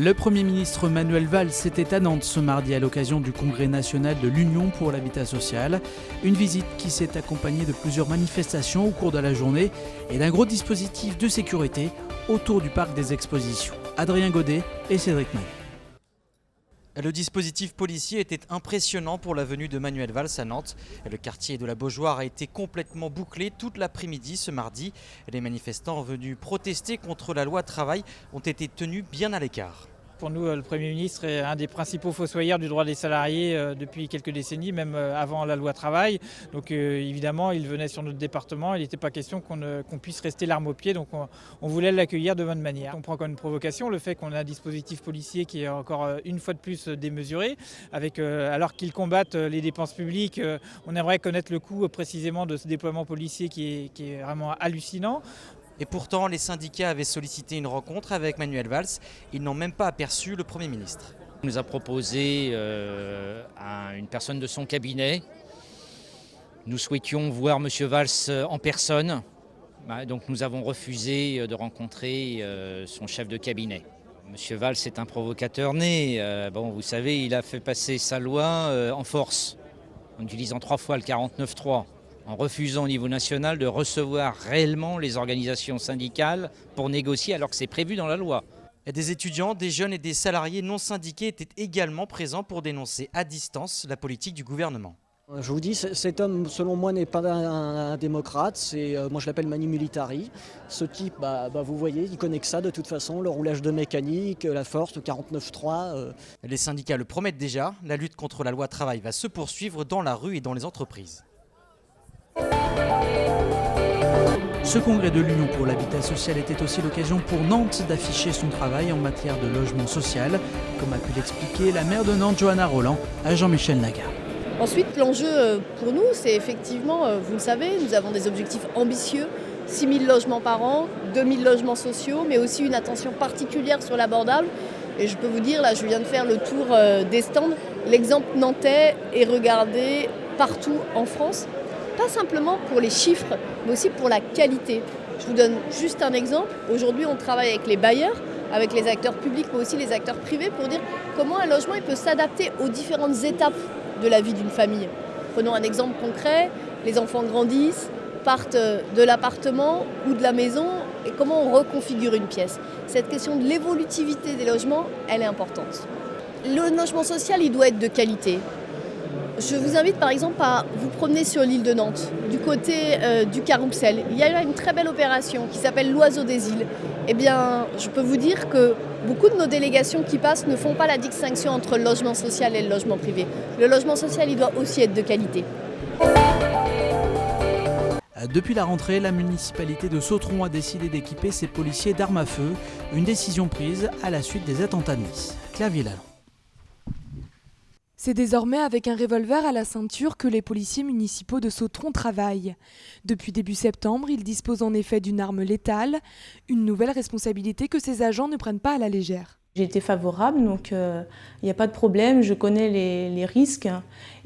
Le Premier ministre Manuel Valls était à Nantes ce mardi à l'occasion du congrès national de l'Union pour l'habitat social. Une visite qui s'est accompagnée de plusieurs manifestations au cours de la journée et d'un gros dispositif de sécurité autour du parc des expositions. Adrien Godet et Cédric May. Le dispositif policier était impressionnant pour la venue de Manuel Valls à Nantes. Le quartier de la Beaujoire a été complètement bouclé toute l'après-midi ce mardi. Les manifestants venus protester contre la loi travail ont été tenus bien à l'écart. Pour nous, le Premier ministre est un des principaux fossoyeurs du droit des salariés depuis quelques décennies, même avant la loi travail. Donc évidemment, il venait sur notre département, il n'était pas question qu'on puisse rester l'arme au pied, donc on voulait l'accueillir de bonne manière. On prend comme une provocation le fait qu'on a un dispositif policier qui est encore une fois de plus démesuré, alors qu'ils combattent les dépenses publiques, on aimerait connaître le coût précisément de ce déploiement policier qui est vraiment hallucinant. Et pourtant, les syndicats avaient sollicité une rencontre avec Manuel Valls. Ils n'ont même pas aperçu le Premier ministre. Il nous a proposé une personne de son cabinet. Nous souhaitions voir M. Valls en personne. Donc nous avons refusé de rencontrer son chef de cabinet. M. Valls est un provocateur né. Vous savez, il a fait passer sa loi en force, en utilisant 3 fois le 49.3. En refusant au niveau national de recevoir réellement les organisations syndicales pour négocier alors que c'est prévu dans la loi. Et des étudiants, des jeunes et des salariés non syndiqués étaient également présents pour dénoncer à distance la politique du gouvernement. Je vous dis, cet homme, selon moi, n'est pas un démocrate. Moi, je l'appelle Manu Militari. Ce type, vous voyez, il connaît que ça de toute façon, le roulage de mécanique, la force, le 49.3. Les syndicats le promettent déjà, la lutte contre la loi travail va se poursuivre dans la rue et dans les entreprises. Ce congrès de l'Union pour l'habitat social était aussi l'occasion pour Nantes d'afficher son travail en matière de logement social, comme a pu l'expliquer la maire de Nantes, Johanna Roland, à Jean-Michel Naga. Ensuite, l'enjeu pour nous, c'est effectivement, vous le savez, nous avons des objectifs ambitieux, 6 000 logements par an, 2 000 logements sociaux, mais aussi une attention particulière sur l'abordable. Et je peux vous dire, là, je viens de faire le tour des stands, l'exemple nantais est regardé partout en France. Pas simplement pour les chiffres, mais aussi pour la qualité. Je vous donne juste un exemple. Aujourd'hui, on travaille avec les bailleurs, avec les acteurs publics, mais aussi les acteurs privés pour dire comment un logement il peut s'adapter aux différentes étapes de la vie d'une famille. Prenons un exemple concret. Les enfants grandissent, partent de l'appartement ou de la maison et comment on reconfigure une pièce. Cette question de l'évolutivité des logements, elle est importante. Le logement social, il doit être de qualité. Je vous invite par exemple à vous promener sur l'île de Nantes, du côté du Carrousel. Il y a là une très belle opération qui s'appelle l'Oiseau des îles. Eh bien, je peux vous dire que beaucoup de nos délégations qui passent ne font pas la distinction entre le logement social et le logement privé. Le logement social, il doit aussi être de qualité. Depuis la rentrée, la municipalité de Sautron a décidé d'équiper ses policiers d'armes à feu, une décision prise à la suite des attentats de Nice. Claire Villalon. C'est désormais avec un revolver à la ceinture que les policiers municipaux de Sautron travaillent. Depuis début septembre, ils disposent en effet d'une arme létale, une nouvelle responsabilité que ces agents ne prennent pas à la légère. J'ai été favorable, donc il n'y a pas de problème, je connais les risques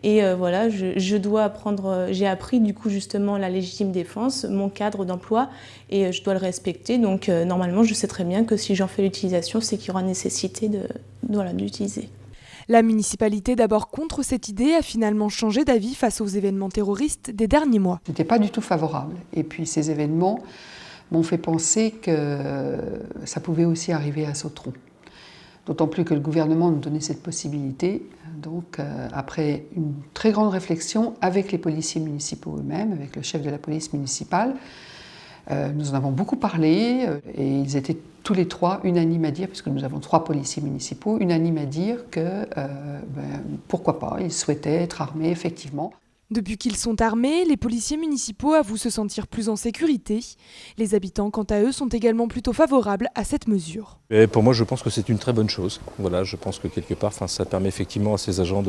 et voilà, j'ai appris du coup justement la légitime défense, mon cadre d'emploi et je dois le respecter. Donc normalement, je sais très bien que si j'en fais l'utilisation, c'est qu'il y aura nécessité d'utiliser. La municipalité, d'abord contre cette idée, a finalement changé d'avis face aux événements terroristes des derniers mois. Je n'étais pas du tout favorable. Et puis ces événements m'ont fait penser que ça pouvait aussi arriver à Sautron. D'autant plus que le gouvernement nous donnait cette possibilité. Donc après une très grande réflexion avec les policiers municipaux eux-mêmes, avec le chef de la police municipale, nous en avons beaucoup parlé et ils étaient tous les trois unanimes à dire, puisque nous avons 3 policiers municipaux, unanimes à dire que pourquoi pas, ils souhaitaient être armés effectivement. Depuis qu'ils sont armés, les policiers municipaux avouent se sentir plus en sécurité. Les habitants, quant à eux, sont également plutôt favorables à cette mesure. Et pour moi, je pense que c'est une très bonne chose. Voilà, je pense que quelque part, ça permet effectivement à ces agents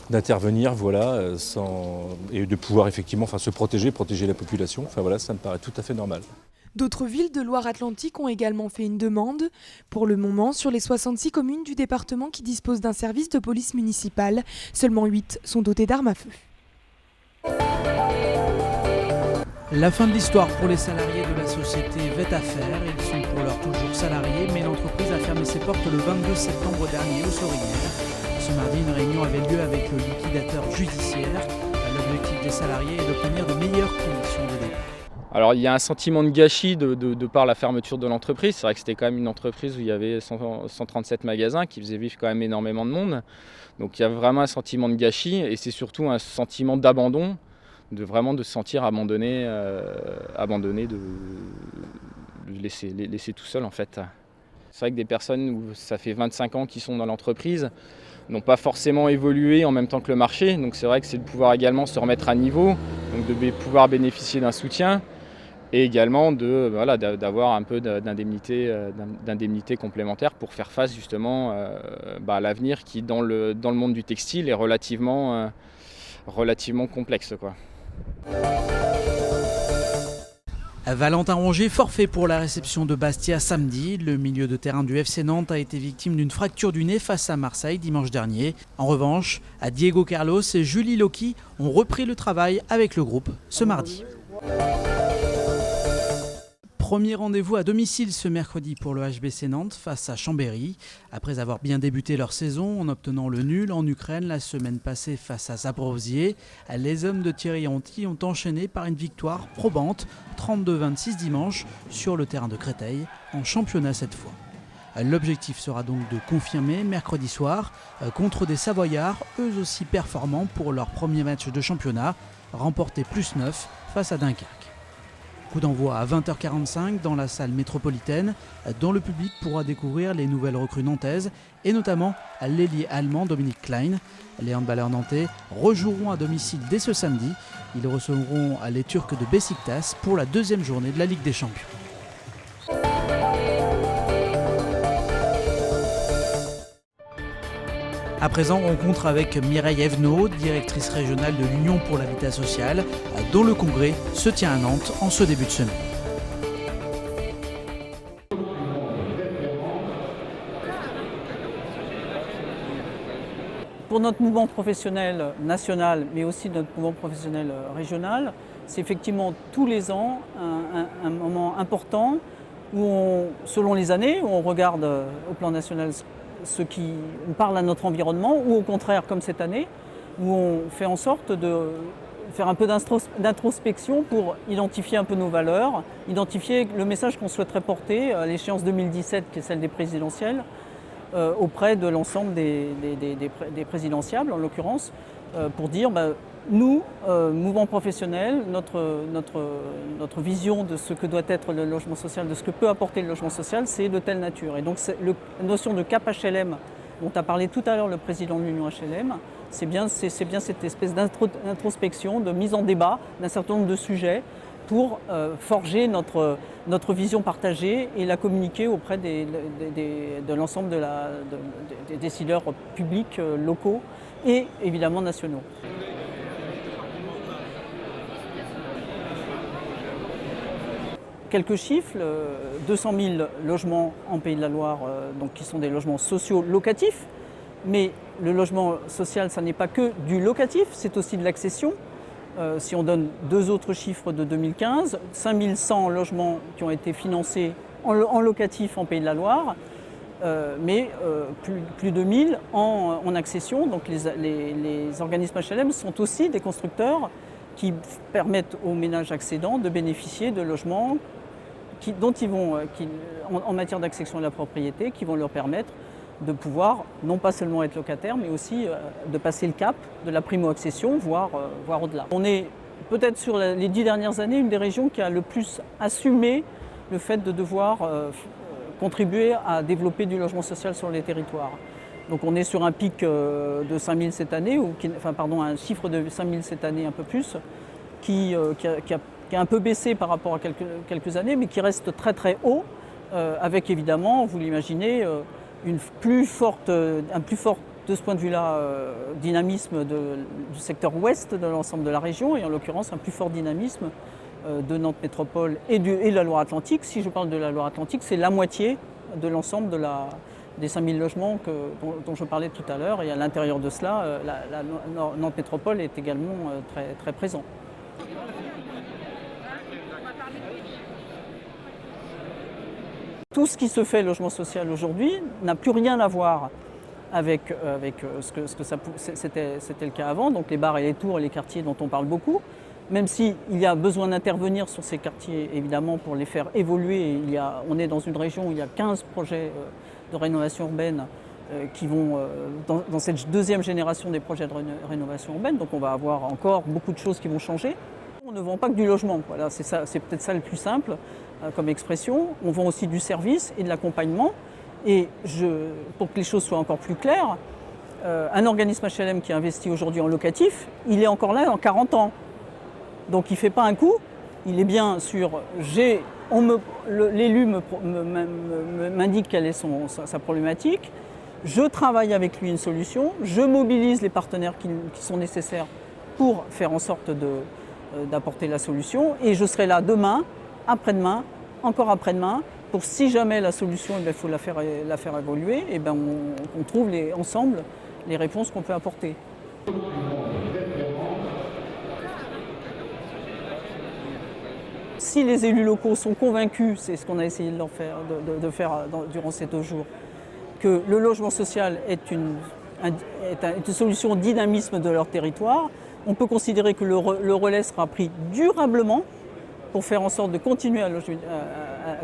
d'intervenir, et de pouvoir effectivement se protéger la population. Ça me paraît tout à fait normal. D'autres villes de Loire-Atlantique ont également fait une demande. Pour le moment, sur les 66 communes du département qui disposent d'un service de police municipale, seulement 8 sont dotées d'armes à feu. La fin de l'histoire pour les salariés de la société Vetaffaire. Ils sont pour l'heure toujours salariés, mais l'entreprise a fermé ses portes le 22 septembre dernier au Sorinière. Ce mardi, une réunion avait lieu avec le liquidateur judiciaire. L'objectif des salariés est d'obtenir de meilleures conditions de départ. Alors il y a un sentiment de gâchis de par la fermeture de l'entreprise. C'est vrai que c'était quand même une entreprise où il y avait 137 magasins qui faisaient vivre quand même énormément de monde. Donc il y a vraiment un sentiment de gâchis et c'est surtout un sentiment d'abandon, de se sentir abandonné, de laisser tout seul en fait. C'est vrai que des personnes où ça fait 25 ans qu'ils sont dans l'entreprise n'ont pas forcément évolué en même temps que le marché. Donc c'est vrai que c'est de pouvoir également se remettre à niveau, donc de pouvoir bénéficier d'un soutien et également d'avoir un peu d'indemnité complémentaire pour faire face justement à l'avenir qui dans le monde du textile est relativement complexe, quoi. Valentin Rongier, forfait pour la réception de Bastia samedi. Le milieu de terrain du FC Nantes a été victime d'une fracture du nez face à Marseille dimanche dernier. En revanche, Diego Carlos et Julie Loki ont repris le travail avec le groupe ce mardi. Premier rendez-vous à domicile ce mercredi pour le HBC Nantes face à Chambéry. Après avoir bien débuté leur saison en obtenant le nul en Ukraine la semaine passée face à Zabrowskie, les hommes de Thierry Henty ont enchaîné par une victoire probante, 32-26 dimanche, sur le terrain de Créteil, en championnat cette fois. L'objectif sera donc de confirmer mercredi soir contre des Savoyards, eux aussi performants pour leur premier match de championnat, remporté +9 face à Dunkerque. Coup d'envoi à 20h45 dans la salle métropolitaine, dont le public pourra découvrir les nouvelles recrues nantaises et notamment l'ailier allemand Dominique Klein. Les handballeurs nantais rejoueront à domicile dès ce samedi. Ils recevront les Turcs de Beşiktaş pour la deuxième journée de la Ligue des Champions. À présent, rencontre avec Mireille Evenot, directrice régionale de l'Union pour l'habitat social, dont le congrès se tient à Nantes en ce début de semaine. Pour notre mouvement professionnel national, mais aussi notre mouvement professionnel régional, c'est effectivement tous les ans un moment important où, selon les années, où on regarde au plan national ce qui parle à notre environnement, ou au contraire, comme cette année, où on fait en sorte de faire un peu d'introspection pour identifier un peu nos valeurs, identifier le message qu'on souhaiterait porter à l'échéance 2017, qui est celle des présidentielles, auprès de l'ensemble des présidentiables, en l'occurrence, pour dire nous, mouvement professionnel, notre vision de ce que doit être le logement social, de ce que peut apporter le logement social, c'est de telle nature. Et donc la notion de cap HLM, dont a parlé tout à l'heure le président de l'Union HLM, c'est bien cette espèce d'introspection, de mise en débat d'un certain nombre de sujets pour forger notre vision partagée et la communiquer auprès de l'ensemble des décideurs publics, locaux et évidemment nationaux. Quelques chiffres, 200 000 logements en Pays de la Loire, donc qui sont des logements sociaux locatifs, mais le logement social, ça n'est pas que du locatif, c'est aussi de l'accession. Si on donne deux autres chiffres de 2015, 5100 logements qui ont été financés en locatif en Pays de la Loire, mais plus de 1000 en accession. Donc les organismes HLM sont aussi des constructeurs qui permettent aux ménages accédants de bénéficier de logements en matière d'accession à la propriété, qui vont leur permettre de pouvoir non pas seulement être locataire, mais aussi de passer le cap de la primo-accession, voire au-delà. On est peut-être sur les 10 dernières années une des régions qui a le plus assumé le fait de devoir contribuer à développer du logement social sur les territoires. Donc on est sur un pic de 5000 cette année, un chiffre de 5000 cette année un peu plus, qui a un peu baissé par rapport à quelques années, mais qui reste très très haut, avec évidemment, vous l'imaginez, un plus fort de ce point de vue-là dynamisme du secteur ouest de l'ensemble de la région, et en l'occurrence un plus fort dynamisme de Nantes Métropole et de la Loire-Atlantique. Si je parle de la Loire-Atlantique, c'est la moitié de l'ensemble des 5000 logements dont je parlais tout à l'heure, et à l'intérieur de cela, la Nantes Métropole est également très, très présent. Tout ce qui se fait logement social aujourd'hui n'a plus rien à voir avec ce que c'était le cas avant, donc les bars et les tours et les quartiers dont on parle beaucoup. Même s'il y a besoin d'intervenir sur ces quartiers, évidemment, pour les faire évoluer. On est dans une région où il y a 15 projets de rénovation urbaine qui vont dans cette deuxième génération des projets de rénovation urbaine. Donc on va avoir encore beaucoup de choses qui vont changer. On ne vend pas que du logement. Voilà, c'est peut-être ça le plus simple comme expression. On vend aussi du service et de l'accompagnement. Et pour que les choses soient encore plus claires, un organisme HLM qui investit aujourd'hui en locatif, il est encore là dans 40 ans. Donc il ne fait pas un coup, il est bien sur l'élu m'indique quelle est sa problématique, je travaille avec lui une solution, je mobilise les partenaires qui sont nécessaires pour faire en sorte d'apporter la solution et je serai là demain, après-demain, encore après-demain, pour si jamais la solution, il faut la faire évoluer, et on trouve ensemble les réponses qu'on peut apporter. Si les élus locaux sont convaincus, c'est ce qu'on a essayé de faire durant ces 2 jours, que le logement social est une solution au dynamisme de leur territoire, on peut considérer que le relais sera pris durablement pour faire en sorte de continuer à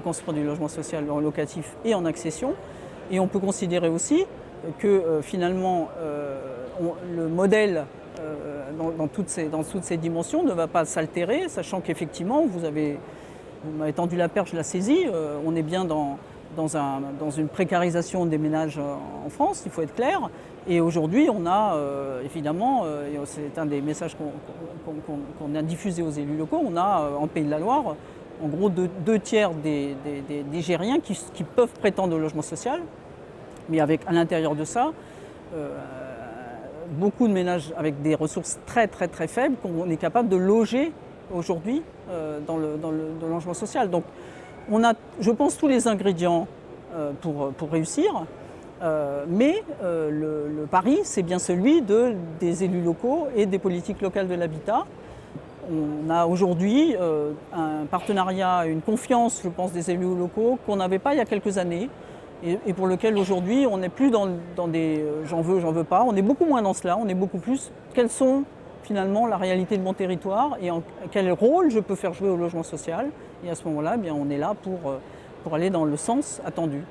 construire du logement social en locatif et en accession. Et on peut considérer aussi que finalement le modèle dans toutes ces dimensions ne va pas s'altérer, sachant qu'effectivement, vous m'avez tendu la perche, je la saisis, on est bien dans une précarisation des ménages en France, il faut être clair. Et aujourd'hui, on a évidemment, c'est un des messages qu'on a diffusé aux élus locaux, on a en Pays de la Loire, en gros 2 tiers des Ligériens qui peuvent prétendre au logement social, mais avec à l'intérieur de ça, beaucoup de ménages avec des ressources très très très faibles qu'on est capable de loger aujourd'hui dans le logement social. Donc on a, je pense, tous les ingrédients pour réussir, mais le pari, c'est bien celui des élus locaux et des politiques locales de l'habitat. On a aujourd'hui un partenariat, une confiance, je pense, des élus locaux qu'on n'avait pas il y a quelques années. Et pour lequel aujourd'hui on n'est plus dans des j'en veux pas, on est beaucoup moins dans cela, on est beaucoup plus quelles sont finalement la réalité de mon territoire et quel rôle je peux faire jouer au logement social. Et à ce moment-là, on est là pour aller dans le sens attendu.